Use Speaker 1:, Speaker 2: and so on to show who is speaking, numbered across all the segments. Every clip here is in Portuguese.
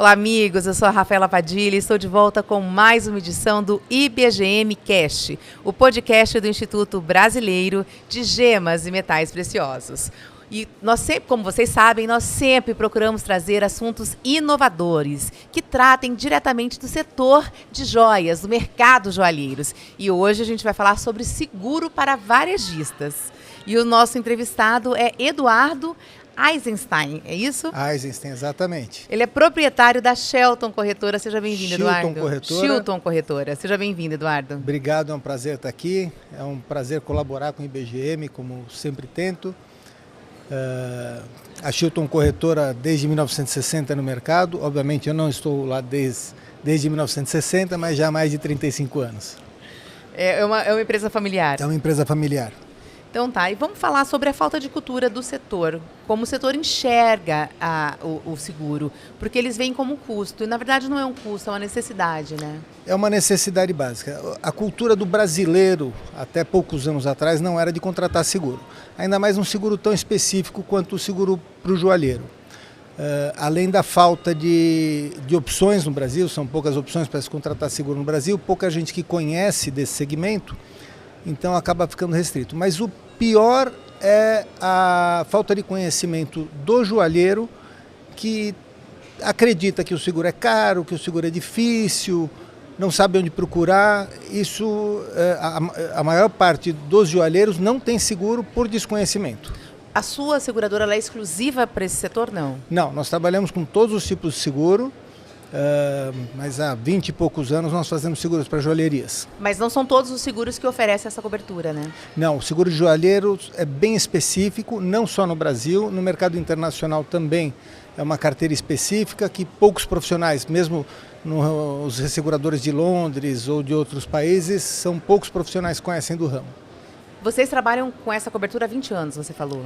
Speaker 1: Olá, amigos. Eu sou a Rafaela Padilha e estou de volta com mais uma edição do IBGM Cast, o podcast do Instituto Brasileiro de Gemas e Metais Preciosos. E nós sempre, como vocês sabem, nós sempre procuramos trazer assuntos inovadores, que tratem diretamente do setor de joias, do mercado joalheiros. E hoje a gente vai falar sobre seguro para varejistas. E o nosso entrevistado é Eduardo Eisenstein, é isso?
Speaker 2: Eisenstein, exatamente.
Speaker 1: Ele é proprietário da Shelton Corretora. Seja bem-vindo, Eduardo.
Speaker 2: Shilton
Speaker 1: Corretora. Seja bem-vindo, Eduardo.
Speaker 2: Obrigado, é um prazer estar aqui. É um prazer colaborar com o IBGM, como sempre tento. A Shilton Corretora desde 1960 no mercado. Obviamente eu não estou lá desde 1960, mas já há mais de 35 anos.
Speaker 1: É uma empresa familiar?
Speaker 2: É uma empresa familiar.
Speaker 1: Então tá, e vamos falar sobre a falta de cultura do setor, como o setor enxerga o seguro, porque eles veem como um custo, e na verdade não é um custo, é uma necessidade, né?
Speaker 2: É uma necessidade básica. A cultura do brasileiro, até poucos anos atrás, não era de contratar seguro. Ainda mais um seguro tão específico quanto o seguro para o joalheiro. Além da falta de opções no Brasil, são poucas opções para se contratar seguro no Brasil, pouca gente que conhece desse segmento, então acaba ficando restrito. Mas o pior é a falta de conhecimento do joalheiro, que acredita que o seguro é caro, que o seguro é difícil, não sabe onde procurar. Isso, a maior parte dos joalheiros não tem seguro por desconhecimento.
Speaker 1: A sua seguradora ela é exclusiva para esse setor, não?
Speaker 2: Não, nós trabalhamos com todos os tipos de seguro. Mas há 20 e poucos anos nós fazemos seguros para joalherias.
Speaker 1: Mas não são todos os seguros que oferecem essa cobertura, né?
Speaker 2: Não, o seguro de joalheiro é bem específico, não só no Brasil, no mercado internacional também é uma carteira específica que poucos profissionais, mesmo os resseguradores de Londres ou de outros países, são poucos profissionais que conhecem do ramo.
Speaker 1: Vocês trabalham com essa cobertura há 20 anos, você falou?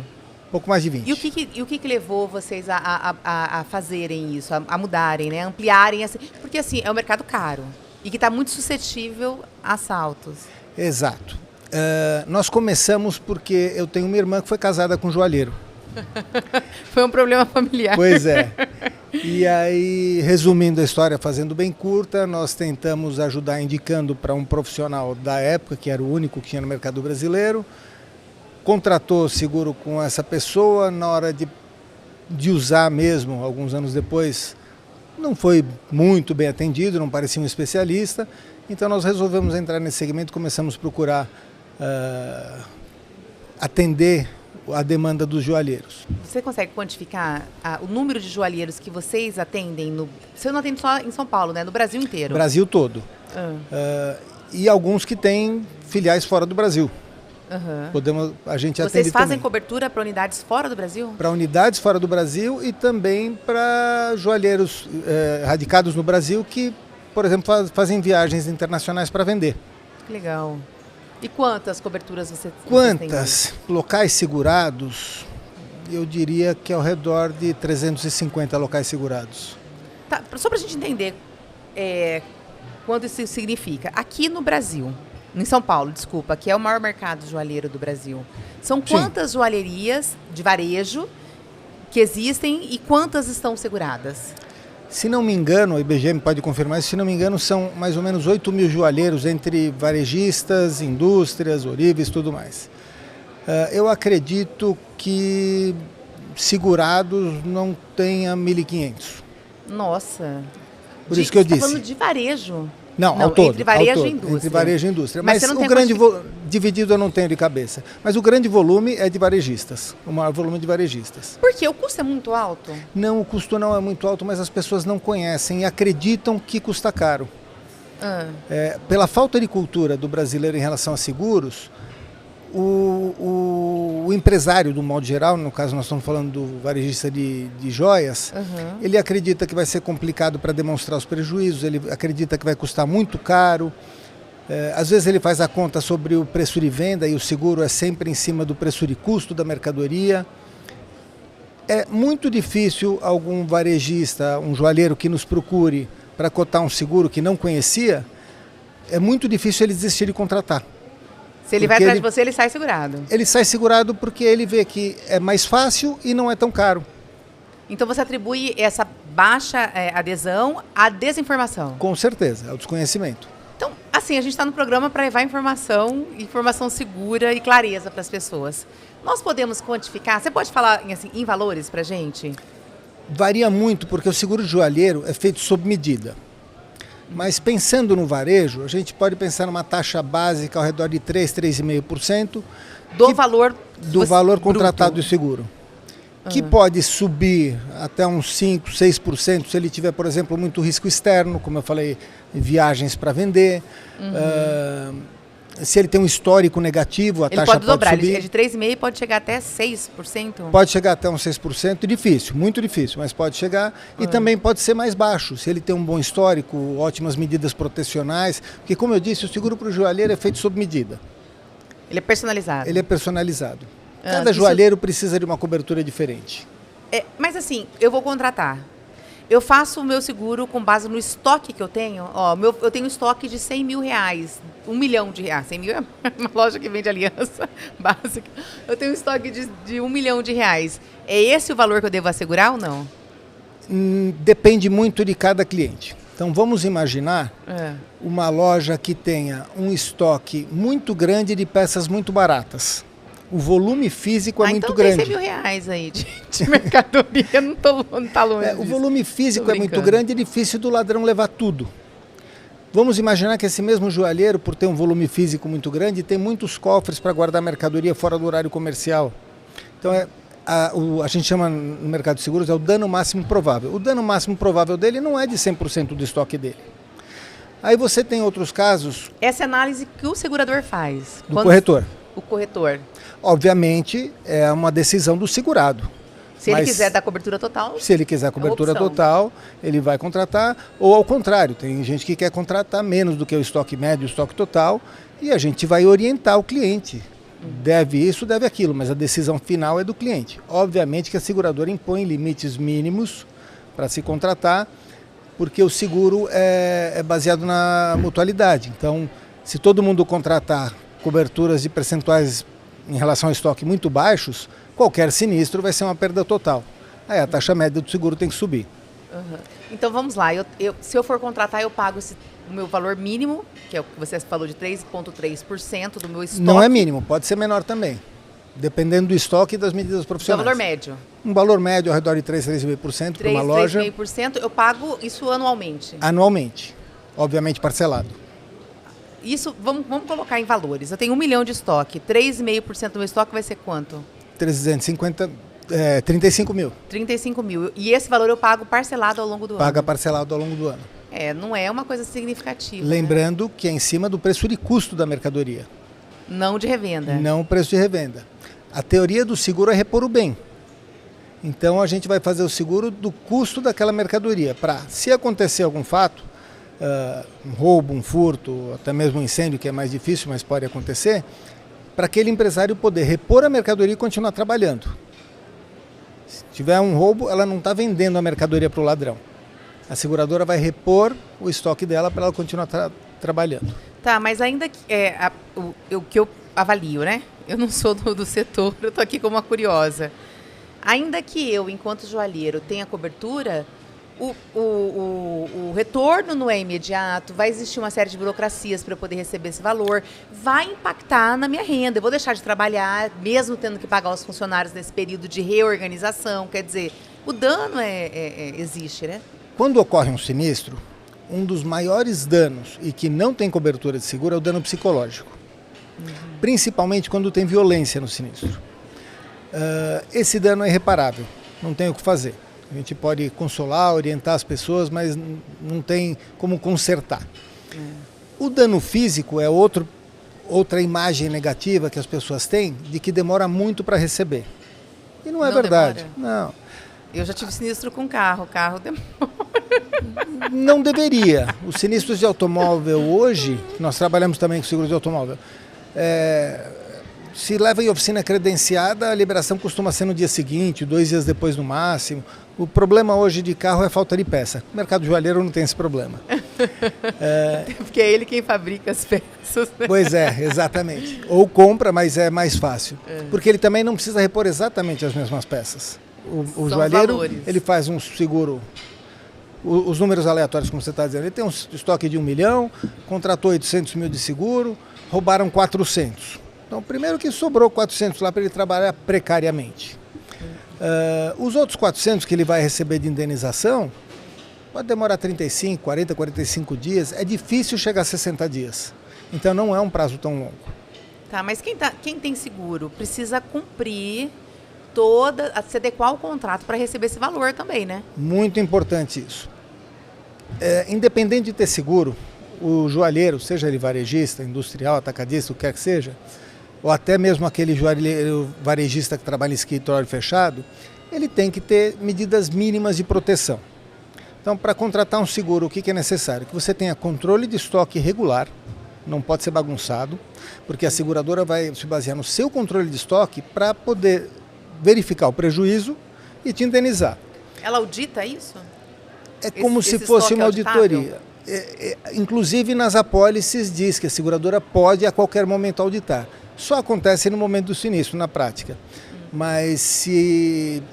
Speaker 2: Pouco mais de 20.
Speaker 1: E o que levou vocês a fazerem isso, a mudarem, né? Ampliarem? Assim, porque assim, é um mercado caro e que está muito suscetível a assaltos.
Speaker 2: Exato. Nós começamos porque eu tenho uma irmã que foi casada com um joalheiro.
Speaker 1: Foi um problema familiar.
Speaker 2: Pois é. E aí, resumindo a história, fazendo bem curta, nós tentamos ajudar indicando para um profissional da época, que era o único que tinha no mercado brasileiro, contratou seguro com essa pessoa, na hora de usar mesmo, alguns anos depois, não foi muito bem atendido, não parecia um especialista, então nós resolvemos entrar nesse segmento e começamos a procurar atender a demanda dos joalheiros.
Speaker 1: Você consegue quantificar o número de joalheiros que vocês atendem? Você não atende só em São Paulo, né? No Brasil inteiro?
Speaker 2: Brasil todo. E alguns que têm filiais fora do Brasil.
Speaker 1: Uhum. Vocês fazem cobertura para unidades fora do Brasil?
Speaker 2: Para unidades fora do Brasil e também para joalheiros radicados no Brasil que, por exemplo, fazem viagens internacionais para vender.
Speaker 1: Legal. E quantas coberturas você tem?
Speaker 2: Quantas? Locais segurados, eu diria que ao redor de 350 locais segurados.
Speaker 1: Tá, só para a gente entender quanto isso significa. Aqui no Brasil, em São Paulo, desculpa, que é o maior mercado joalheiro do Brasil. São quantas joalherias de varejo que existem e quantas estão seguradas?
Speaker 2: Se não me engano, o IBGM pode confirmar isso, se não me engano, são mais ou menos 8 mil joalheiros entre varejistas, indústrias, ourives e tudo mais. Eu acredito que segurados não tenha 1.500.
Speaker 1: Nossa!
Speaker 2: Por isso que eu disse.
Speaker 1: Você está falando de varejo?
Speaker 2: Não, ao todo.
Speaker 1: Entre varejo e indústria.
Speaker 2: Entre varejo e indústria.
Speaker 1: Mas
Speaker 2: o grande dividido eu não tenho de cabeça. Mas o grande volume é de varejistas. O maior volume de varejistas.
Speaker 1: Por quê? O custo é muito alto?
Speaker 2: Não, o custo não é muito alto, mas as pessoas não conhecem e acreditam que custa caro. Pela falta de cultura do brasileiro em relação a seguros, o empresário, do modo geral, no caso nós estamos falando do varejista de joias, ele acredita que vai ser complicado para demonstrar os prejuízos, ele acredita que vai custar muito caro. Às vezes ele faz a conta sobre o preço de venda e o seguro é sempre em cima do preço de custo da mercadoria. É muito difícil algum varejista, um joalheiro que nos procure para cotar um seguro que não conhecia, é muito difícil ele desistir de contratar.
Speaker 1: Se ele vai atrás de você, ele sai segurado.
Speaker 2: Ele sai segurado porque ele vê que é mais fácil e não é tão caro.
Speaker 1: Então você atribui essa baixa adesão à desinformação.
Speaker 2: Com certeza, é o desconhecimento.
Speaker 1: Então, assim, a gente está no programa para levar informação segura e clareza para as pessoas. Nós podemos quantificar? Você pode falar assim, em valores para a gente?
Speaker 2: Varia muito, porque o seguro de joalheiro é feito sob medida. Mas pensando no varejo, a gente pode pensar numa taxa básica ao redor de 3,5%
Speaker 1: do valor
Speaker 2: contratado de seguro. Que pode subir até uns 5, 6% se ele tiver, por exemplo, muito risco externo, como eu falei, viagens para vender. Se ele tem um histórico negativo, a taxa pode
Speaker 1: dobrar.
Speaker 2: subir.
Speaker 1: Ele é de 3,5% e pode chegar até 6%?
Speaker 2: Pode chegar até uns 6%, difícil, muito difícil, mas pode chegar. E também pode ser mais baixo, se ele tem um bom histórico, ótimas medidas protecionais. Porque, como eu disse, o seguro para o joalheiro é feito sob medida.
Speaker 1: Ele é personalizado?
Speaker 2: Ele é personalizado. Cada joalheiro precisa de uma cobertura diferente.
Speaker 1: Mas assim, eu vou contratar. Eu faço o meu seguro com base no estoque que eu tenho. Eu tenho estoque de 100 mil reais, 1 milhão de reais. 100 mil é uma loja que vende aliança básica. Eu tenho um estoque de 1 milhão de reais. É esse o valor que eu devo assegurar ou não?
Speaker 2: Depende muito de cada cliente. Então vamos imaginar uma loja que tenha um estoque muito grande de peças muito baratas. O volume físico é muito grande.
Speaker 1: Então tem 100 mil reais aí de mercadoria, não tá longe
Speaker 2: O volume físico é muito grande e difícil do ladrão levar tudo. Vamos imaginar que esse mesmo joalheiro, por ter um volume físico muito grande, tem muitos cofres para guardar mercadoria fora do horário comercial. Então a gente chama no mercado de seguros o dano máximo provável. O dano máximo provável dele não é de 100% do estoque dele. Aí você tem outros casos...
Speaker 1: Essa é a análise que o segurador faz.
Speaker 2: Do corretor.
Speaker 1: O corretor.
Speaker 2: Obviamente, é uma decisão do segurado.
Speaker 1: Se ele quiser dar cobertura total...
Speaker 2: Se ele quiser cobertura total, ele vai contratar. Ou ao contrário, tem gente que quer contratar menos do que o estoque médio, o estoque total, e a gente vai orientar o cliente. Deve isso, deve aquilo, mas a decisão final é do cliente. Obviamente que a seguradora impõe limites mínimos para se contratar, porque o seguro é baseado na mutualidade. Então, se todo mundo contratar coberturas de percentuais em relação ao estoque muito baixos, qualquer sinistro vai ser uma perda total. Aí a taxa média do seguro tem que subir.
Speaker 1: Então vamos lá, se eu for contratar, eu pago o meu valor mínimo, que é o que você falou de 3,3% do meu estoque.
Speaker 2: Não é mínimo, pode ser menor também, dependendo do estoque e das medidas profissionais.
Speaker 1: Então, valor médio?
Speaker 2: Um valor médio ao redor de 3,5% para uma loja.
Speaker 1: 3,5%, eu pago isso anualmente?
Speaker 2: Anualmente, obviamente parcelado.
Speaker 1: Isso, vamos colocar em valores. Eu tenho 1 milhão de estoque. 3,5% do meu estoque vai ser quanto?
Speaker 2: 35 mil.
Speaker 1: 35 mil. E esse valor eu pago parcelado ao longo do ano?
Speaker 2: Paga parcelado ao longo do ano.
Speaker 1: Não é uma coisa significativa.
Speaker 2: Lembrando que é em cima do preço de custo da mercadoria.
Speaker 1: Não de revenda.
Speaker 2: Não o preço de revenda. A teoria do seguro é repor o bem. Então a gente vai fazer o seguro do custo daquela mercadoria. Para, se acontecer algum fato, um roubo, um furto, até mesmo um incêndio, que é mais difícil, mas pode acontecer, para aquele empresário poder repor a mercadoria e continuar trabalhando. Se tiver um roubo, ela não está vendendo a mercadoria para o ladrão. A seguradora vai repor o estoque dela para ela continuar trabalhando.
Speaker 1: Tá, mas ainda que o que eu avalio, né? Eu não sou do setor, eu estou aqui como uma curiosa. Ainda que eu, enquanto joalheiro, tenha cobertura, o retorno não é imediato, vai existir uma série de burocracias para eu poder receber esse valor, vai impactar na minha renda. Eu vou deixar de trabalhar, mesmo tendo que pagar os funcionários nesse período de reorganização. Quer dizer, o dano existe, né?
Speaker 2: Quando ocorre um sinistro, um dos maiores danos e que não tem cobertura de seguro é o dano psicológico. Principalmente quando tem violência no sinistro. Esse dano é irreparável, não tem o que fazer. A gente pode consolar, orientar as pessoas, mas não tem como consertar. O dano físico é outra imagem negativa que as pessoas têm de que demora muito para receber. E não é verdade. Não.
Speaker 1: Eu já tive sinistro com carro, o carro demora.
Speaker 2: Não deveria. Os sinistros de automóvel hoje, nós trabalhamos também com seguros de automóvel, se leva em oficina credenciada, a liberação costuma ser no dia seguinte, 2 dias depois no máximo. O problema hoje de carro é falta de peça. O mercado joalheiro não tem esse problema.
Speaker 1: Porque é ele quem fabrica as peças. Né?
Speaker 2: Pois é, exatamente. Ou compra, mas é mais fácil. Porque ele também não precisa repor exatamente as mesmas peças. O joalheiro, ele faz um seguro os números aleatórios, como você está dizendo. Ele tem um estoque de 1 milhão, contratou 800 mil de seguro, roubaram 400. Então, primeiro que sobrou 400 lá para ele trabalhar precariamente. Os outros 400 que ele vai receber de indenização, pode demorar 35, 40, 45 dias. É difícil chegar a 60 dias. Então, não é um prazo tão longo.
Speaker 1: Tá, mas quem tem seguro precisa cumprir se adequar ao contrato para receber esse valor também, né?
Speaker 2: Muito importante isso. Independente de ter seguro, o joalheiro, seja ele varejista, industrial, atacadista, o que quer que seja, ou até mesmo aquele joalheiro varejista que trabalha em escritório fechado, ele tem que ter medidas mínimas de proteção. Então, para contratar um seguro, o que é necessário? Que você tenha controle de estoque regular, não pode ser bagunçado, porque a seguradora vai se basear no seu controle de estoque para poder verificar o prejuízo e te indenizar.
Speaker 1: Ela audita isso?
Speaker 2: É como se fosse uma auditoria. Inclusive nas apólices diz que a seguradora pode a qualquer momento auditar. Só acontece no momento do sinistro, na prática. Mas se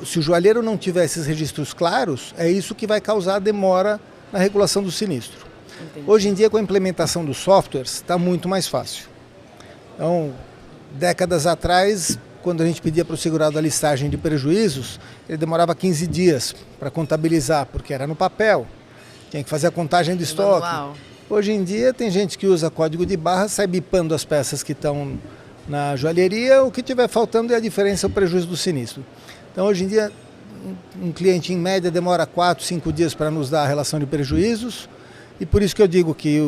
Speaker 2: o joalheiro não tiver esses registros claros, é isso que vai causar demora na regulação do sinistro. Entendi. Hoje em dia, com a implementação dos softwares, está muito mais fácil. Então, décadas atrás, quando a gente pedia para o segurado a listagem de prejuízos, ele demorava 15 dias para contabilizar, porque era no papel. Tinha que fazer a contagem do estoque. Manual. Hoje em dia tem gente que usa código de barra, sai bipando as peças que estão na joalheria, o que tiver faltando é a diferença, o prejuízo do sinistro. Então hoje em dia um cliente em média demora 4, 5 dias para nos dar a relação de prejuízos, e por isso que eu digo que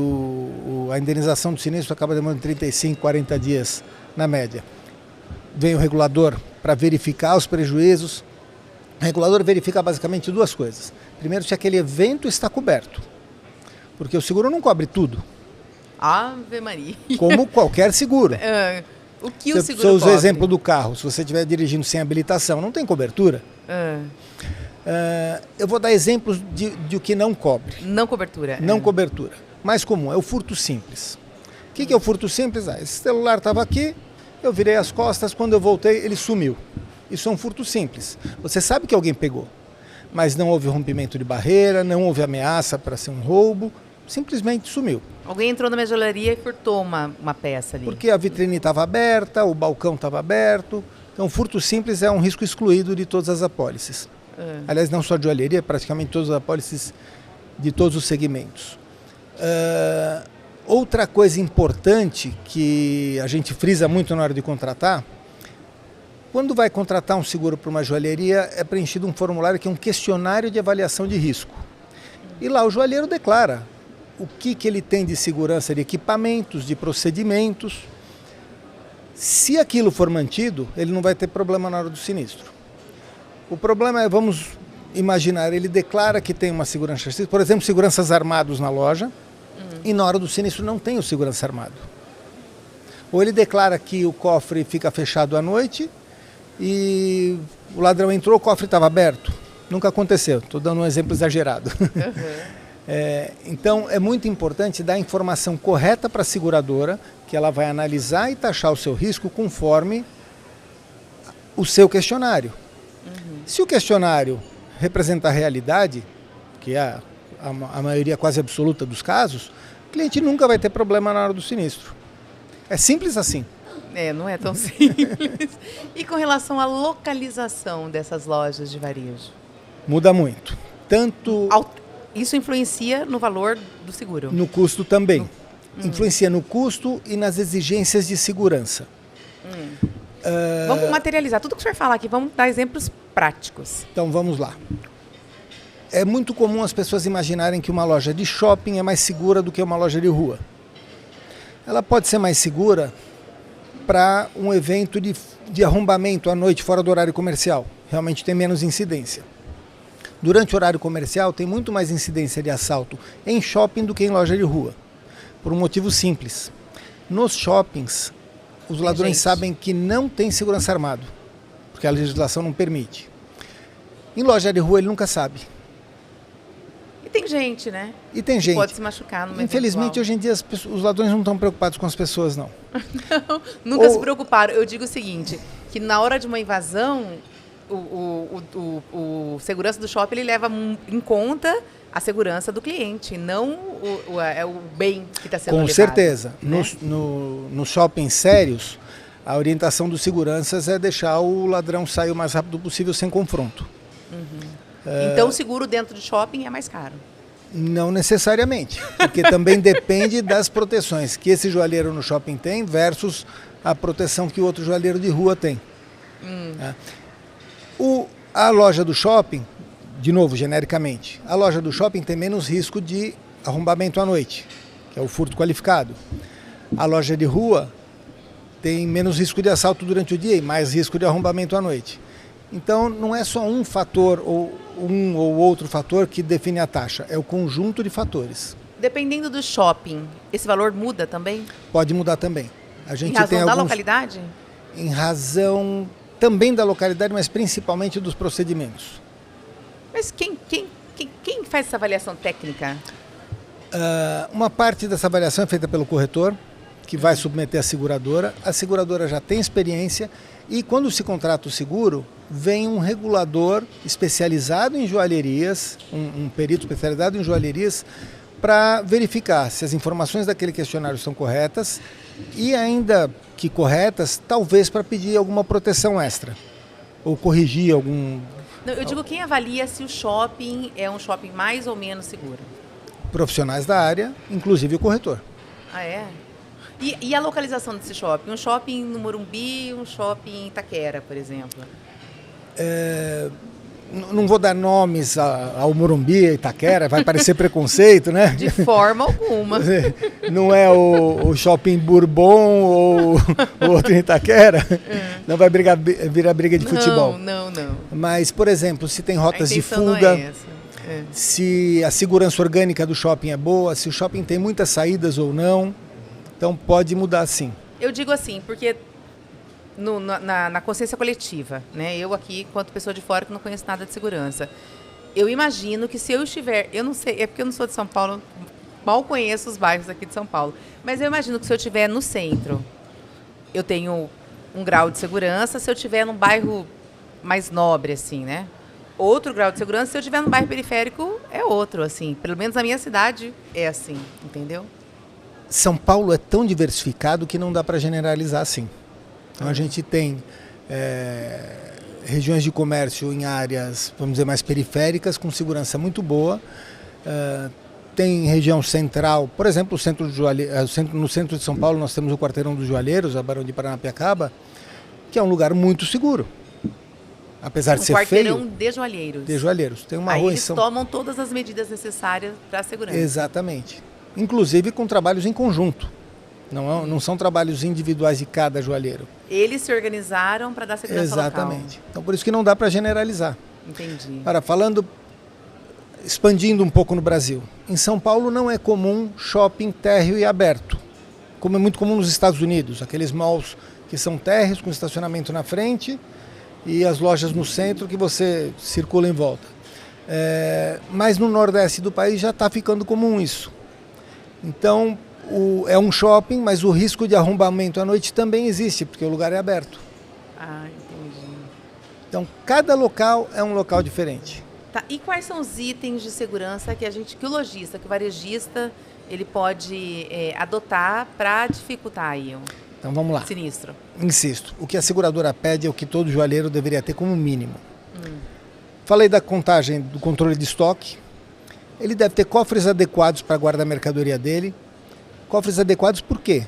Speaker 2: a indenização do sinistro acaba demorando 35, 40 dias na média. Vem o regulador para verificar os prejuízos. O regulador verifica basicamente duas coisas. Primeiro, se aquele evento está coberto, porque o seguro não cobre tudo.
Speaker 1: Ave Maria.
Speaker 2: Como qualquer seguro.
Speaker 1: O que o seguro cobre?
Speaker 2: Você usou o exemplo do carro. Se você estiver dirigindo sem habilitação, não tem cobertura. Eu vou dar exemplos de o que não cobre.
Speaker 1: Não cobertura.
Speaker 2: Não cobertura. Mais comum é o furto simples. O que é o furto simples? Esse celular estava aqui, eu virei as costas, quando eu voltei ele sumiu. Isso é um furto simples. Você sabe que alguém pegou, mas não houve rompimento de barreira, não houve ameaça para ser um roubo, simplesmente sumiu.
Speaker 1: Alguém entrou na minha joalheria e furtou uma peça ali.
Speaker 2: Porque a vitrine estava aberta, o balcão estava aberto. Então, furto simples é um risco excluído de todas as apólices. Aliás, não só de joalheria, praticamente todas as apólices de todos os segmentos. Outra coisa importante que a gente frisa muito na hora de contratar, quando vai contratar um seguro para uma joalheria, é preenchido um formulário que é um questionário de avaliação de risco. E lá o joalheiro declara o que ele tem de segurança de equipamentos, de procedimentos. Se aquilo for mantido, ele não vai ter problema na hora do sinistro. O problema é, vamos imaginar, ele declara que tem uma segurança, por exemplo, seguranças armados na loja, e na hora do sinistro não tem o segurança armado. Ou ele declara que o cofre fica fechado à noite e o ladrão entrou, o cofre estava aberto. Nunca aconteceu, estou dando um exemplo exagerado. Então é muito importante dar a informação correta para a seguradora, que ela vai analisar e taxar o seu risco conforme o seu questionário. Se o questionário representar a realidade, que é a maioria quase absoluta dos casos, o cliente nunca vai ter problema na hora do sinistro. É simples assim.
Speaker 1: Não é tão simples. E com relação à localização dessas lojas de varejo?
Speaker 2: Muda muito.
Speaker 1: Isso influencia no valor do seguro? No
Speaker 2: custo também. Influencia no custo e nas exigências de segurança.
Speaker 1: Vamos materializar tudo que o senhor fala aqui, vamos dar exemplos práticos.
Speaker 2: Então vamos lá. É muito comum as pessoas imaginarem que uma loja de shopping é mais segura do que uma loja de rua. Ela pode ser mais segura para um evento de arrombamento à noite fora do horário comercial. Realmente tem menos incidência. Durante o horário comercial tem muito mais incidência de assalto em shopping do que em loja de rua. Por um motivo simples. Nos shoppings, os ladrões sabem que não tem segurança armado, porque a legislação não permite. Em loja de rua ele nunca sabe.
Speaker 1: E tem gente, né?
Speaker 2: E tem gente.
Speaker 1: Pode se machucar no meio.
Speaker 2: Infelizmente, hoje em dia, os ladrões não estão preocupados com as pessoas, não.
Speaker 1: Não, nunca se preocuparam. Eu digo o seguinte, que na hora de uma invasão, o segurança do shopping ele leva em conta a segurança do cliente, não o bem que está sendo levado.
Speaker 2: Com certeza.
Speaker 1: Né?
Speaker 2: Nos shoppings sérios, a orientação dos seguranças é deixar o ladrão sair o mais rápido possível sem confronto.
Speaker 1: Então o seguro dentro do shopping é mais caro?
Speaker 2: Não necessariamente, porque também depende das proteções que esse joalheiro no shopping tem versus a proteção que o outro joalheiro de rua tem. Tá? A loja do shopping, de novo, genericamente, a loja do shopping tem menos risco de arrombamento à noite, que é o furto qualificado. A loja de rua tem menos risco de assalto durante o dia e mais risco de arrombamento à noite. Então, não é só um fator ou um ou outro fator que define a taxa, é o conjunto de fatores.
Speaker 1: Dependendo do shopping, esse valor muda também?
Speaker 2: Pode mudar também. A gente
Speaker 1: em razão
Speaker 2: tem
Speaker 1: da
Speaker 2: alguns...
Speaker 1: localidade?
Speaker 2: Em razão também da localidade, mas principalmente dos procedimentos.
Speaker 1: Mas quem faz essa avaliação técnica?
Speaker 2: Uma parte dessa avaliação é feita pelo corretor, que vai submeter a seguradora já tem experiência e quando se contrata o seguro, vem um regulador especializado em joalherias, um perito especializado em joalherias, para verificar se as informações daquele questionário estão corretas e ainda que corretas, talvez para pedir alguma proteção extra ou corrigir algum...
Speaker 1: Não, eu digo quem avalia se o shopping é um shopping mais ou menos seguro.
Speaker 2: Profissionais da área, inclusive o corretor.
Speaker 1: Ah, é? E a localização desse shopping? Um shopping no Morumbi, um shopping em Itaquera, por exemplo?
Speaker 2: Não vou dar nomes ao Morumbi, Itaquera, vai parecer preconceito, né?
Speaker 1: De forma alguma.
Speaker 2: Não é o Shopping Bourbon ou o outro em Itaquera, não vai virar briga de futebol.
Speaker 1: Não.
Speaker 2: Mas, por exemplo, se tem rotas de fuga, se a segurança orgânica do shopping é boa, se o shopping tem muitas saídas ou não, então pode mudar sim.
Speaker 1: Eu digo assim, porque na consciência coletiva, né? Eu aqui, enquanto pessoa de fora que não conheço nada de segurança, eu imagino que se eu estiver, eu não sei, é porque eu não sou de São Paulo, mal conheço os bairros aqui de São Paulo, mas eu imagino que se eu estiver no centro, eu tenho um grau de segurança, se eu estiver num bairro mais nobre, assim, né? Outro grau de segurança, se eu estiver num bairro periférico, é outro, assim. Pelo menos na minha cidade é assim, entendeu?
Speaker 2: São Paulo é tão diversificado que não dá para generalizar assim. Então a gente tem regiões de comércio em áreas, vamos dizer, mais periféricas, com segurança muito boa. Tem região central, por exemplo, no centro de São Paulo nós temos o Quarteirão dos Joalheiros, a Barão de Paranapiacaba, que é um lugar muito seguro. Apesar de ser feio.
Speaker 1: Quarteirão de Joalheiros.
Speaker 2: De Joalheiros. Tem uma
Speaker 1: Aí
Speaker 2: rua
Speaker 1: eles tomam todas as medidas necessárias para a segurança.
Speaker 2: Exatamente. Inclusive com trabalhos em conjunto. Não são trabalhos individuais de cada joalheiro.
Speaker 1: Eles se organizaram para dar segurança local.
Speaker 2: Exatamente. Então por isso que não dá para generalizar.
Speaker 1: Entendi.
Speaker 2: Agora, expandindo um pouco no Brasil. Em São Paulo não é comum shopping térreo e aberto, como é muito comum nos Estados Unidos. Aqueles malls que são térreos com estacionamento na frente e as lojas no centro que você circula em volta. Mas no Nordeste do país já está ficando comum isso. Então, é um shopping, mas o risco de arrombamento à noite também existe, porque o lugar é aberto.
Speaker 1: Ah, entendi.
Speaker 2: Então, cada local é um local diferente.
Speaker 1: Tá. E quais são os itens de segurança que o lojista, que o varejista, ele pode adotar para dificultar aí
Speaker 2: então, vamos lá.
Speaker 1: Sinistro?
Speaker 2: Insisto, o que a seguradora pede é o que todo joalheiro deveria ter como mínimo. Falei da contagem, do controle de estoque. Ele deve ter cofres adequados para guardar a mercadoria dele. Cofres adequados por quê?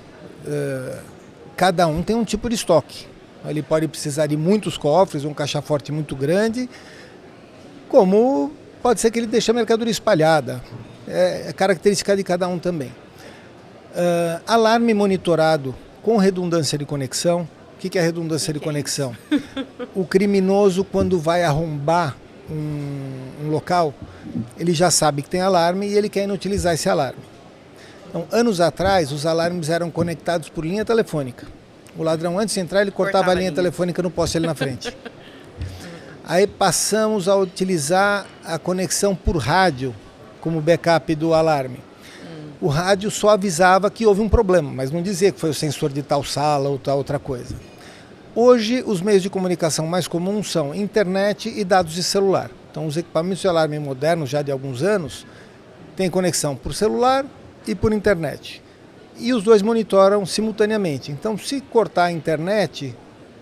Speaker 2: Cada um tem um tipo de estoque. Ele pode precisar de muitos cofres, um caixa forte muito grande, como pode ser que ele deixe a mercadoria espalhada. É característica de cada um também. Alarme monitorado com redundância de conexão. O que é redundância de conexão? O criminoso, quando vai arrombar um local, ele já sabe que tem alarme e ele quer inutilizar esse alarme. Então, anos atrás, os alarmes eram conectados por linha telefônica. O ladrão, antes de entrar, ele cortava a linha telefônica no poste ali na frente. Aí passamos a utilizar a conexão por rádio como backup do alarme. O rádio só avisava que houve um problema, mas não dizia que foi o sensor de tal sala ou tal outra coisa. Hoje, os meios de comunicação mais comuns são internet e dados de celular. Então, os equipamentos de alarme modernos, já de alguns anos, têm conexão por celular e por internet. E os dois monitoram simultaneamente. Então, se cortar a internet,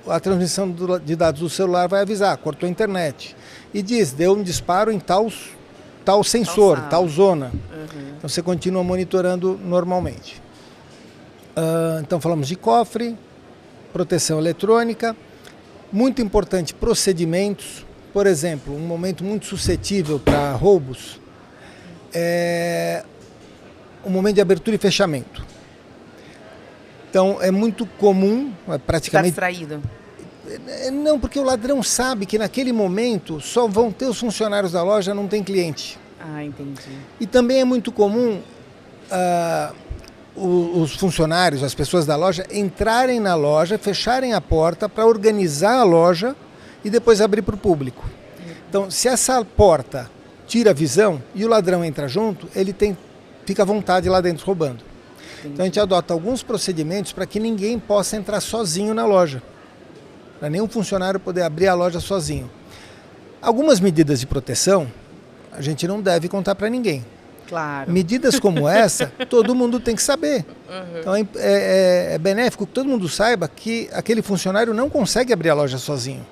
Speaker 2: a transmissão de dados do celular vai avisar, cortou a internet. E diz, deu um disparo em tal sensor, tal zona. Então, você continua monitorando normalmente. Então, falamos de cofre, proteção eletrônica, muito importante, procedimentos. Por exemplo, um momento muito suscetível para roubos é o momento de abertura e fechamento. Então, é muito comum, praticamente...
Speaker 1: Está distraído?
Speaker 2: Não, porque o ladrão sabe que naquele momento só vão ter os funcionários da loja, não tem cliente.
Speaker 1: Ah, entendi.
Speaker 2: E também é muito comum os funcionários, as pessoas da loja, entrarem na loja, fecharem a porta para organizar a loja e depois abrir para o público. Então, se essa porta tira a visão e o ladrão entra junto, ele fica à vontade lá dentro roubando. Entendi. Então, a gente adota alguns procedimentos para que ninguém possa entrar sozinho na loja. Para nenhum funcionário poder abrir a loja sozinho. Algumas medidas de proteção a gente não deve contar para ninguém.
Speaker 1: Claro.
Speaker 2: Medidas como essa, todo mundo tem que saber. Então é benéfico que todo mundo saiba que aquele funcionário não consegue abrir a loja sozinho.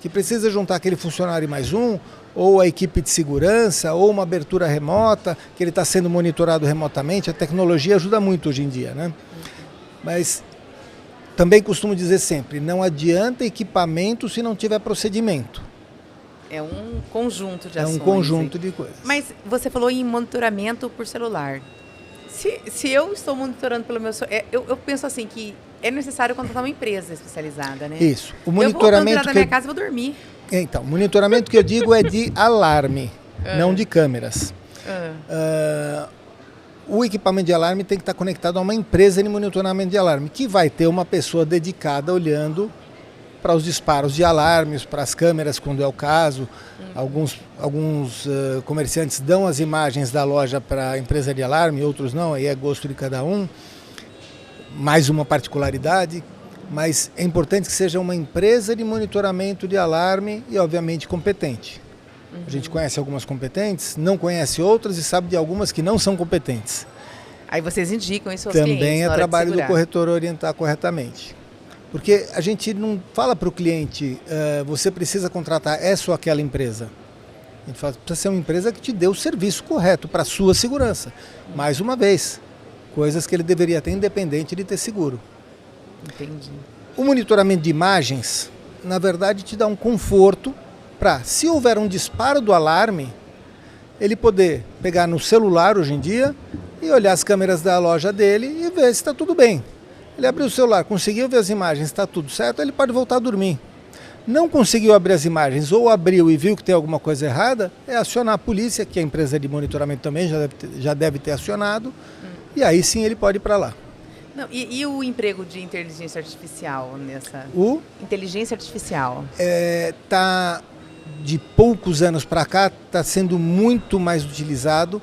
Speaker 2: Que precisa juntar aquele funcionário mais um, ou a equipe de segurança, ou uma abertura remota, que ele está sendo monitorado remotamente. A tecnologia ajuda muito hoje em dia, né? Mas também costumo dizer sempre, não adianta equipamento se não tiver procedimento.
Speaker 1: É um conjunto de ações.
Speaker 2: É um conjunto de coisas.
Speaker 1: Mas você falou em monitoramento por celular. Se eu estou monitorando pelo meu celular, eu penso assim que é necessário contratar uma empresa especializada, né?
Speaker 2: Isso. O
Speaker 1: monitoramento
Speaker 2: monitoramento
Speaker 1: eu vou da minha casa e vou dormir.
Speaker 2: Então, o monitoramento que eu digo é de alarme, não de câmeras. O equipamento de alarme tem que estar conectado a uma empresa de monitoramento de alarme, que vai ter uma pessoa dedicada olhando para os disparos de alarmes, para as câmeras quando é o caso. Alguns comerciantes dão as imagens da loja para a empresa de alarme, outros não, aí é gosto de cada um. Mais uma particularidade, mas é importante que seja uma empresa de monitoramento de alarme e obviamente competente. A gente conhece algumas competentes, não conhece outras e sabe de algumas que não são competentes.
Speaker 1: Aí vocês indicam isso aos clientes.
Speaker 2: Também é trabalho do corretor orientar corretamente. Porque a gente não fala para o cliente, você precisa contratar essa ou aquela empresa. A gente fala, precisa ser uma empresa que te dê o serviço correto para a sua segurança. Mais uma vez, coisas que ele deveria ter independente de ter seguro.
Speaker 1: Entendi.
Speaker 2: O monitoramento de imagens, na verdade, te dá um conforto para, se houver um disparo do alarme, ele poder pegar no celular hoje em dia e olhar as câmeras da loja dele e ver se está tudo bem. Ele abriu o celular, conseguiu ver as imagens, está tudo certo, ele pode voltar a dormir. Não conseguiu abrir as imagens ou abriu e viu que tem alguma coisa errada, é acionar a polícia, que a empresa de monitoramento também já deve ter acionado, e aí sim ele pode ir para lá.
Speaker 1: Não, e o emprego de inteligência artificial nessa... Inteligência artificial.
Speaker 2: Tá, de poucos anos para cá, está sendo muito mais utilizado,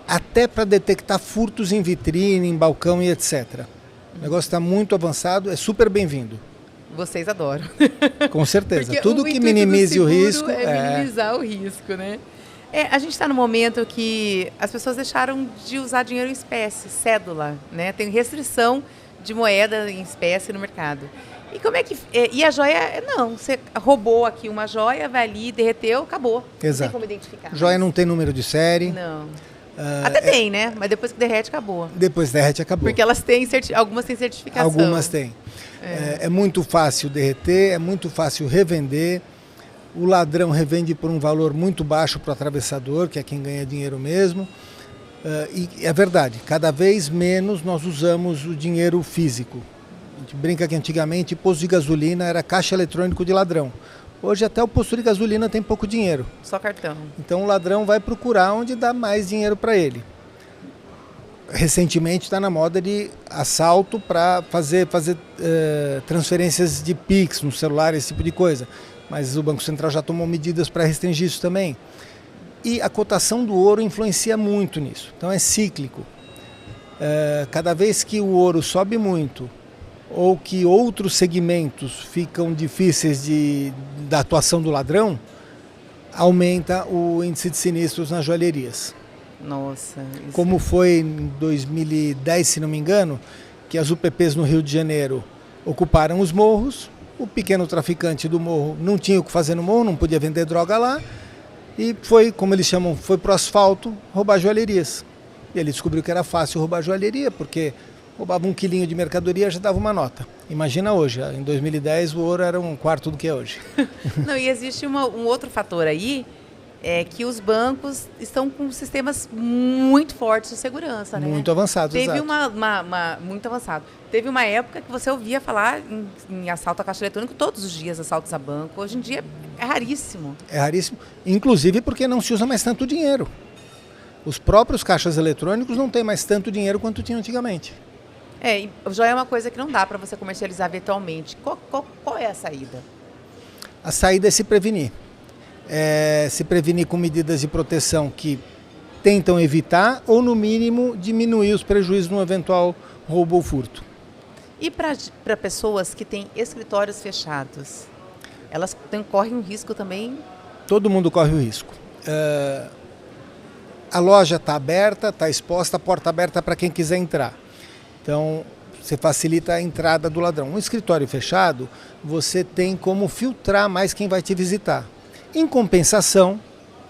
Speaker 2: até para detectar furtos em vitrine, em balcão e etc. O negócio está muito avançado, é super bem-vindo.
Speaker 1: Vocês adoram.
Speaker 2: Com certeza.
Speaker 1: Porque
Speaker 2: tudo que minimize o risco.
Speaker 1: É minimizar o risco, né? A gente está no momento que as pessoas deixaram de usar dinheiro em espécie, cédula, né? Tem restrição de moeda em espécie no mercado. E como é que... E a joia, não, você roubou aqui uma joia, vai ali, derreteu, acabou.
Speaker 2: Exato.
Speaker 1: Não tem como identificar.
Speaker 2: Joia não tem número de série.
Speaker 1: Não. Até tem, né? Mas depois que derrete, acabou.
Speaker 2: Depois derrete, acabou.
Speaker 1: Porque elas têm algumas têm certificação.
Speaker 2: Algumas têm. É muito fácil derreter, é muito fácil revender. O ladrão revende por um valor muito baixo para o atravessador, que é quem ganha dinheiro mesmo. E é verdade, cada vez menos nós usamos o dinheiro físico. A gente brinca que antigamente posto de gasolina era caixa eletrônico de ladrão. Hoje até o posto de gasolina tem pouco dinheiro.
Speaker 1: Só cartão.
Speaker 2: Então o ladrão vai procurar onde dá mais dinheiro para ele. Recentemente está na moda de assalto para fazer transferências de Pix no celular, esse tipo de coisa. Mas o Banco Central já tomou medidas para restringir isso também. E a cotação do ouro influencia muito nisso. Então é cíclico. Cada vez que o ouro sobe muito ou que outros segmentos ficam difíceis da atuação do ladrão, aumenta o índice de sinistros nas joalherias.
Speaker 1: Nossa.
Speaker 2: Como foi em 2010, se não me engano, que as UPPs no Rio de Janeiro ocuparam os morros, o pequeno traficante do morro não tinha o que fazer no morro, não podia vender droga lá, e foi, como eles chamam, foi pro asfalto roubar joalherias. E ele descobriu que era fácil roubar joalheria, porque roubava 1 quilinho de mercadoria, já dava uma nota. Imagina hoje, em 2010 o ouro era 1/4 do que é hoje.
Speaker 1: Não, e existe um outro fator aí, que os bancos estão com sistemas muito fortes de segurança, né?
Speaker 2: Muito avançados,
Speaker 1: Teve
Speaker 2: exato.
Speaker 1: muito avançado. Teve uma época que você ouvia falar em assalto a caixa eletrônico todos os dias, assaltos a banco. Hoje em dia é raríssimo.
Speaker 2: É raríssimo, inclusive porque não se usa mais tanto dinheiro. Os próprios caixas eletrônicos não têm mais tanto dinheiro quanto tinham antigamente.
Speaker 1: E já é uma coisa que não dá para você comercializar virtualmente. Qual é a saída?
Speaker 2: A saída é se prevenir. Se prevenir com medidas de proteção que tentam evitar ou, no mínimo, diminuir os prejuízos no eventual roubo ou furto.
Speaker 1: E para pessoas que têm escritórios fechados, elas correm um risco também?
Speaker 2: Todo mundo corre o risco. A loja está aberta, está exposta, a porta aberta para quem quiser entrar. Então, você facilita a entrada do ladrão. Um escritório fechado, você tem como filtrar mais quem vai te visitar. Em compensação,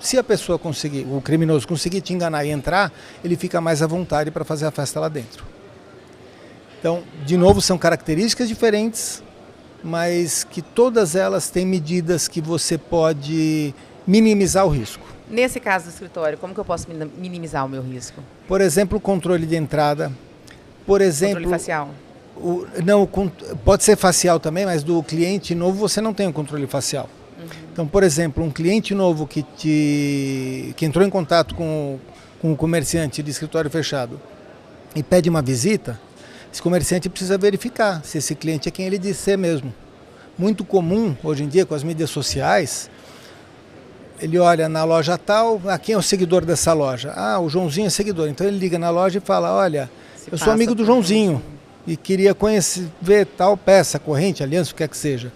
Speaker 2: se a pessoa conseguir, o criminoso conseguir te enganar e entrar, ele fica mais à vontade para fazer a festa lá dentro. Então, de novo, são características diferentes, mas que todas elas têm medidas que você pode minimizar o risco.
Speaker 1: Nesse caso do escritório, como que eu posso minimizar o meu risco?
Speaker 2: Por exemplo, o controle de entrada. Por exemplo,
Speaker 1: controle facial?
Speaker 2: Não, pode ser facial também, mas do cliente novo você não tem o controle facial. Então, por exemplo, um cliente novo que entrou em contato com o comerciante de escritório fechado e pede uma visita, esse comerciante precisa verificar se esse cliente é quem ele diz ser mesmo. Muito comum, hoje em dia, com as mídias sociais, ele olha na loja tal, quem é o seguidor dessa loja? O Joãozinho é seguidor. Então ele liga na loja e fala, olha, eu sou amigo do Joãozinho e queria ver tal peça, corrente, aliança, o que é que seja.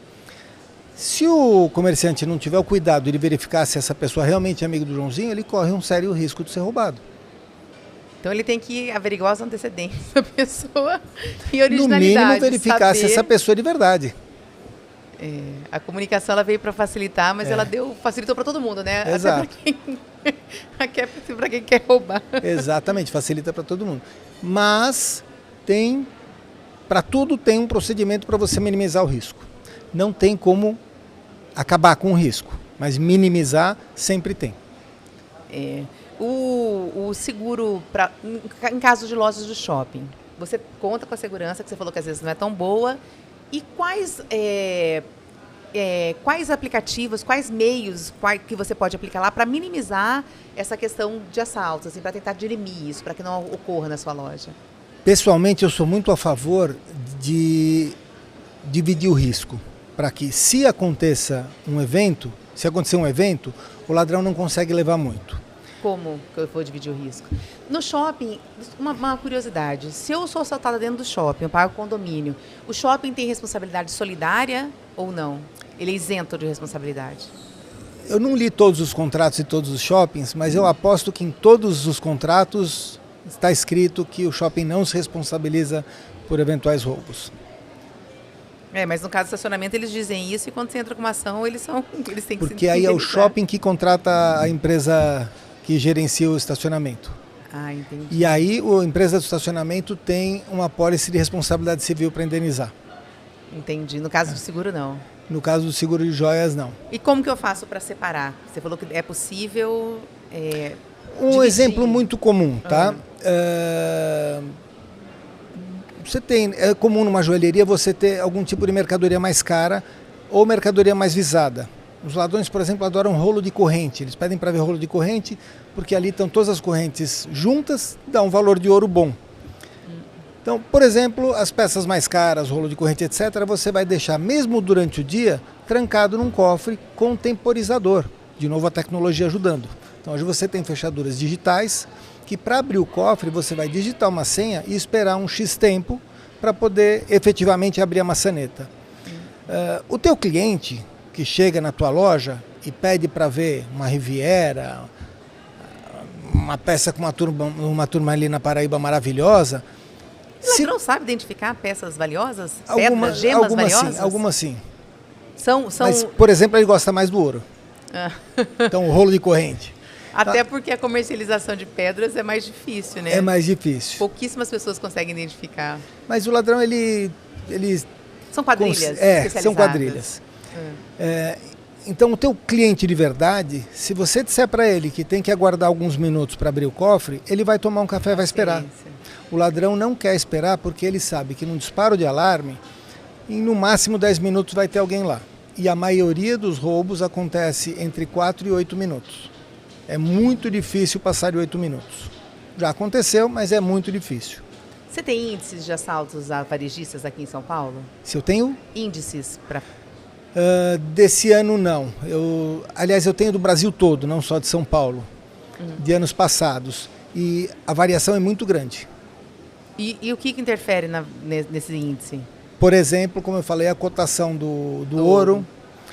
Speaker 2: Se o comerciante não tiver o cuidado de verificar se essa pessoa realmente é amigo do Joãozinho, ele corre um sério risco de ser roubado.
Speaker 1: Então ele tem que averiguar as antecedências da pessoa e originalidade.
Speaker 2: No mínimo verificar se essa pessoa é de verdade.
Speaker 1: A comunicação ela veio para facilitar, mas ela facilitou para todo mundo, né?
Speaker 2: Exato.
Speaker 1: Até para quem quer roubar.
Speaker 2: Exatamente, facilita para todo mundo. Mas para tudo tem um procedimento para você minimizar o risco. Não tem como acabar com o risco, mas minimizar sempre tem.
Speaker 1: O seguro, em caso de lojas de shopping, você conta com a segurança, que você falou que às vezes não é tão boa. E quais aplicativos, quais meios que você pode aplicar lá para minimizar essa questão de assaltos, assim, para tentar dirimir isso, para que não ocorra na sua loja?
Speaker 2: Pessoalmente, eu sou muito a favor de dividir o risco, para que se acontecer um evento, o ladrão não consegue levar muito.
Speaker 1: Como que eu vou dividir o risco? No shopping, uma curiosidade, se eu sou assaltada dentro do shopping, eu pago condomínio, o shopping tem responsabilidade solidária ou não? Ele é isento de responsabilidade?
Speaker 2: Eu não li todos os contratos de todos os shoppings, mas eu aposto que em todos os contratos está escrito que o shopping não se responsabiliza por eventuais roubos.
Speaker 1: Mas no caso do estacionamento eles dizem isso e quando você entra com uma ação eles têm que
Speaker 2: Porque aí é o shopping que contrata a empresa que gerencia o estacionamento.
Speaker 1: Entendi.
Speaker 2: E aí a empresa do estacionamento tem uma apólice de responsabilidade civil para indenizar.
Speaker 1: Entendi. No caso do seguro, não.
Speaker 2: No caso do seguro de joias, não.
Speaker 1: E como que eu faço para separar? Você falou que é possível
Speaker 2: um
Speaker 1: dividir.
Speaker 2: Exemplo muito comum, tá? É comum numa joalheria você ter algum tipo de mercadoria mais cara ou mercadoria mais visada. Os ladrões, por exemplo, adoram rolo de corrente. Eles pedem para ver rolo de corrente porque ali estão todas as correntes juntas, dá um valor de ouro bom. Então, por exemplo, as peças mais caras, rolo de corrente, etc., você vai deixar, mesmo durante o dia, trancado num cofre com temporizador. De novo, a tecnologia ajudando. Então, hoje você tem fechaduras digitais que, para abrir o cofre, você vai digitar uma senha e esperar um X tempo para poder efetivamente abrir a maçaneta. O teu cliente que chega na tua loja e pede para ver uma Riviera, uma peça com uma turmalina Paraíba maravilhosa.
Speaker 1: O ladrão sabe identificar peças valiosas? Pedras, gemas valiosas?
Speaker 2: Sim, algumas sim.
Speaker 1: São...
Speaker 2: Mas, por exemplo, ele gosta mais do ouro. Então, o rolo de corrente.
Speaker 1: Até porque a comercialização de pedras é mais difícil, né?
Speaker 2: É mais difícil.
Speaker 1: Pouquíssimas pessoas conseguem identificar.
Speaker 2: Mas o ladrão, ele
Speaker 1: são quadrilhas especializadas.
Speaker 2: São quadrilhas. Então, o teu cliente de verdade, se você disser para ele que tem que aguardar alguns minutos para abrir o cofre, ele vai tomar um café e vai esperar. O ladrão não quer esperar porque ele sabe que num disparo de alarme, em no máximo 10 minutos vai ter alguém lá. E a maioria dos roubos acontece entre 4 e 8 minutos. É muito difícil passar de 8 minutos. Já aconteceu, mas é muito difícil.
Speaker 1: Você tem índices de assaltos a varejistas aqui em São Paulo?
Speaker 2: Se eu tenho?
Speaker 1: Índices para...
Speaker 2: Desse ano não. Aliás, eu tenho do Brasil todo, não só de São Paulo, de anos passados. E a variação é muito grande.
Speaker 1: E o que interfere nesse índice?
Speaker 2: Por exemplo, como eu falei, a cotação do ouro,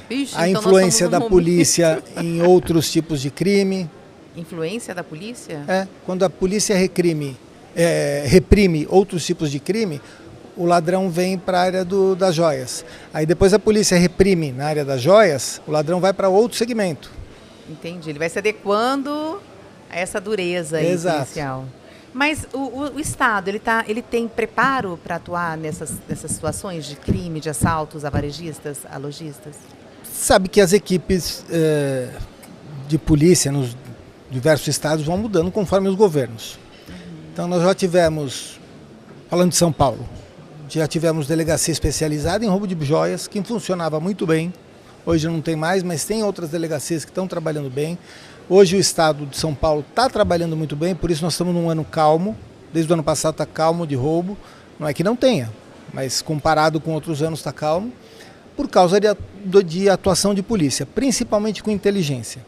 Speaker 1: Ixi,
Speaker 2: a
Speaker 1: então
Speaker 2: influência da polícia em outros tipos de crime.
Speaker 1: Influência da polícia?
Speaker 2: Quando a polícia reprime outros tipos de crime, o ladrão vem para a área das joias. Aí depois a polícia reprime na área das joias, o ladrão vai para outro segmento.
Speaker 1: Entendi, ele vai se adequando a essa dureza aí inicial. Mas o Estado, ele tem preparo para atuar nessas situações de crime, de assaltos a varejistas, a lojistas?
Speaker 2: Sabe que as equipes de polícia nos diversos estados vão mudando conforme os governos. Então nós já tivemos, falando de São Paulo, já tivemos delegacia especializada em roubo de joias, que funcionava muito bem. Hoje não tem mais, mas tem outras delegacias que estão trabalhando bem. Hoje o estado de São Paulo está trabalhando muito bem, por isso nós estamos num ano calmo. Desde o ano passado está calmo de roubo. Não é que não tenha, mas comparado com outros anos está calmo. Por causa de atuação de polícia, principalmente com inteligência.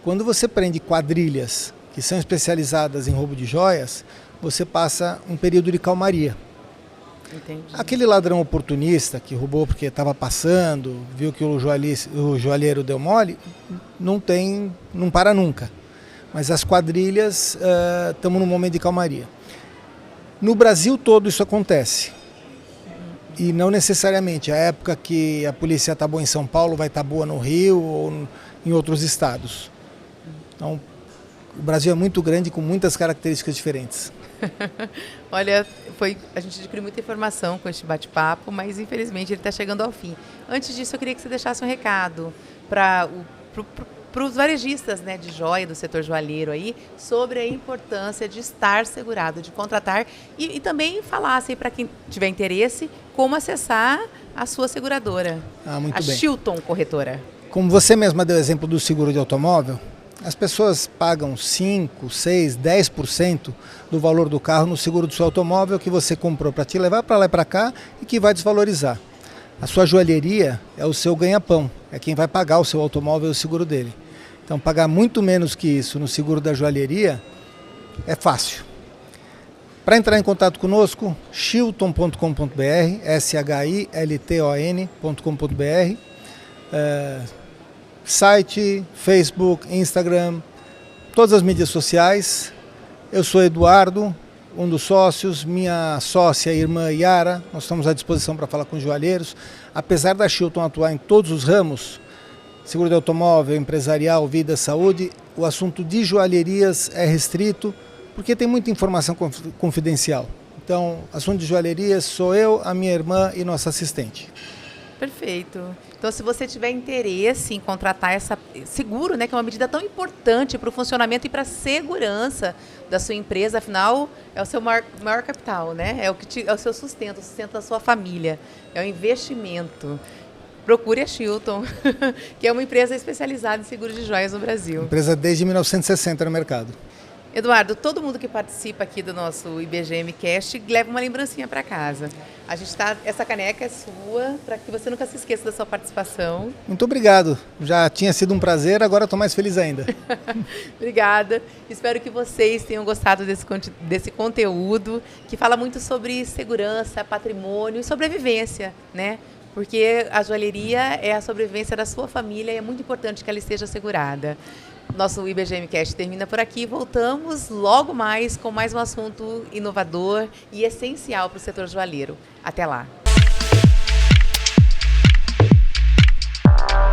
Speaker 2: Quando você prende quadrilhas que são especializadas em roubo de joias, você passa um período de calmaria.
Speaker 1: Entendi.
Speaker 2: Aquele ladrão oportunista que roubou porque estava passando, viu que o joalheiro deu mole, não para nunca. Mas as quadrilhas estamos num momento de calmaria. No Brasil todo isso acontece. E não necessariamente a época que a polícia está boa em São Paulo vai estar boa no Rio ou em outros estados. Então, o Brasil é muito grande com muitas características diferentes.
Speaker 1: Olha, a gente adquiriu muita informação com este bate-papo, mas infelizmente ele está chegando ao fim. Antes disso, eu queria que você deixasse um recado para os varejistas, né, de joia, do setor joalheiro aí, sobre a importância de estar segurado, de contratar e também falasse para quem tiver interesse como acessar a sua seguradora,
Speaker 2: muito bem.
Speaker 1: Chilton Corretora.
Speaker 2: Como você mesma deu exemplo do seguro de automóvel, as pessoas pagam 5, 6, 10% do valor do carro no seguro do seu automóvel que você comprou para te levar para lá e para cá e que vai desvalorizar. A sua joalheria é o seu ganha-pão, é quem vai pagar o seu automóvel e o seguro dele. Então, pagar muito menos que isso no seguro da joalheria é fácil. Para entrar em contato conosco, chilton.com.br, shilton.com.br, site, Facebook, Instagram, todas as mídias sociais. Eu sou Eduardo, um dos sócios, minha sócia e irmã Yara, nós estamos à disposição para falar com os joalheiros. Apesar da Chilton atuar em todos os ramos, seguro de automóvel, empresarial, vida, saúde, o assunto de joalherias é restrito, porque tem muita informação confidencial. Então, assunto de joalherias sou eu, a minha irmã e nossa assistente.
Speaker 1: Perfeito. Então, se você tiver interesse em contratar essa seguro, né, que é uma medida tão importante para o funcionamento e para a segurança da sua empresa, afinal, é o seu maior capital, né? É o seu sustento, o sustento da sua família, é o investimento. Procure a Chilton, que é uma empresa especializada em seguro de joias no Brasil.
Speaker 2: Empresa desde 1960 no mercado.
Speaker 1: Eduardo, todo mundo que participa aqui do nosso IBGM Cast leva uma lembrancinha para casa. Essa caneca é sua, para que você nunca se esqueça da sua participação.
Speaker 2: Muito obrigado. Já tinha sido um prazer, agora estou mais feliz ainda.
Speaker 1: Obrigada. Espero que vocês tenham gostado desse conteúdo que fala muito sobre segurança, patrimônio e sobrevivência, né? Porque a joalheria é a sobrevivência da sua família e é muito importante que ela esteja assegurada. Nosso IBGM Cast termina por aqui. Voltamos logo mais com mais um assunto inovador e essencial para o setor joalheiro. Até lá!